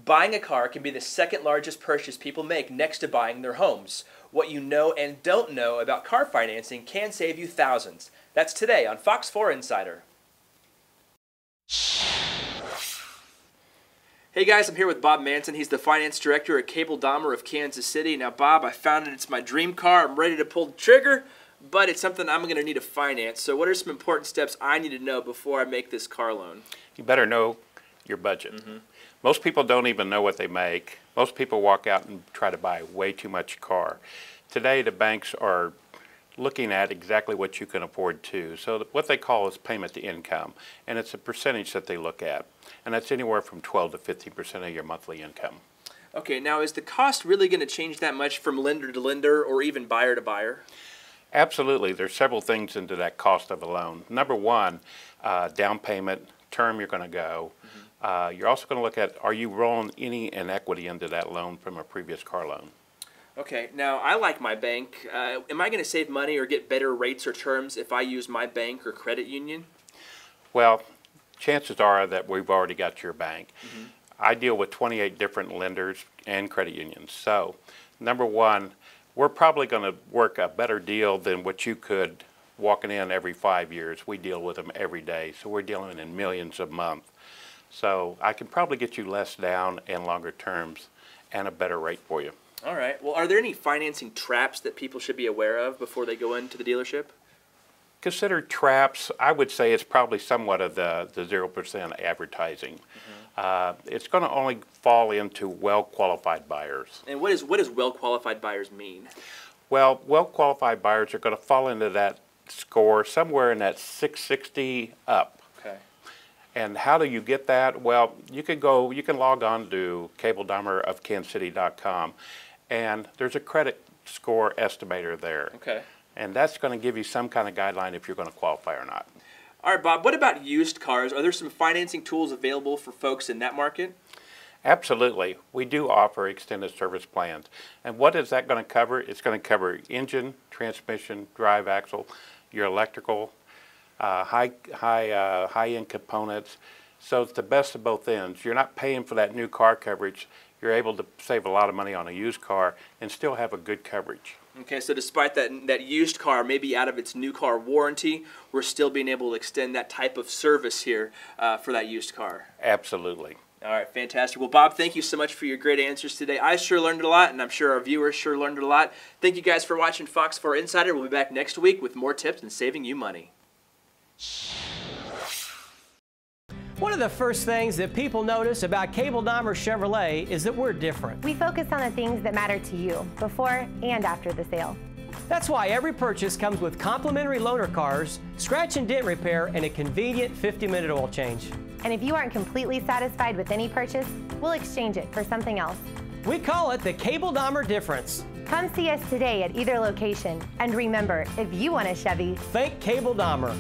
Buying a car can be the second largest purchase people make next to buying their homes. What you know and don't know about car financing can save you thousands. That's today on Fox 4 Insider. Hey guys, I'm here with Bob Manson. He's the finance director at Cable Dahmer of Kansas City. Now Bob, I found it. It's my dream car. I'm ready to pull the trigger, but it's something I'm going to need to finance. So what are some important steps I need to know before I make this car loan? You better know your budget. Most people don't even know what they make. Most people walk out and try to buy way too much car. Today the banks are looking at exactly what you can afford to. So what they call is payment to income, and it's a percentage that they look at, and that's anywhere from 12 to 15% of your monthly income. Okay, now is the cost really going to change that much from lender to lender or even buyer to buyer? Absolutely. There's several things into that cost of a loan. Number one, down payment, term you're going to go. You're also going to look at, are you rolling any inequity into that loan from a previous car loan? Okay, now I like my bank. Am I going to save money or get better rates or terms if I use my bank or credit union? Well, chances are that we've already got your bank. I deal with 28 different lenders and credit unions. So, number one, we're probably going to work a better deal than what you could walking in every 5 years. We deal with them every day, so we're dealing in millions a month. So I can probably get you less down and longer terms and a better rate for you. All right. Well, are there any financing traps that people should be aware of before they go into the dealership? Consider traps. I would say it's probably somewhat of the 0% advertising. It's going to only fall into well-qualified buyers. And what does well-qualified buyers mean? Well, well-qualified buyers are going to fall into that score somewhere in that 660 up. Okay. And how do you get that? Well, you can log on to cabledahmerofkansascity.com, and there's a credit score estimator there. Okay. And that's going to give you some kind of guideline if you're going to qualify or not. All right, Bob, what about used cars? Are there some financing tools available for folks in that market? Absolutely. We do offer extended service plans. And what is that going to cover? It's going to cover engine, transmission, drive axle, your electrical, high-end components. So it's the best of both ends. You're not paying for that new car coverage. You're able to save a lot of money on a used car and still have a good coverage. Okay, so despite that used car may be out of its new car warranty, we're still being able to extend that type of service here for that used car. Absolutely. All right, fantastic. Well, Bob, thank you so much for your great answers today. I sure learned a lot, and I'm sure our viewers sure learned a lot. Thank you guys for watching Fox 4 Insider. We'll be back next week with more tips and saving you money. One of the first things that people notice about Cable Dahmer Chevrolet is that we're different. We focus on the things that matter to you before and after the sale. That's why every purchase comes with complimentary loaner cars, scratch and dent repair, and a convenient 50-minute oil change. And if you aren't completely satisfied with any purchase, we'll exchange it for something else. We call it the Cable Dahmer difference. Come see us today at either location. And remember, if you want a Chevy, think Cable Dahmer.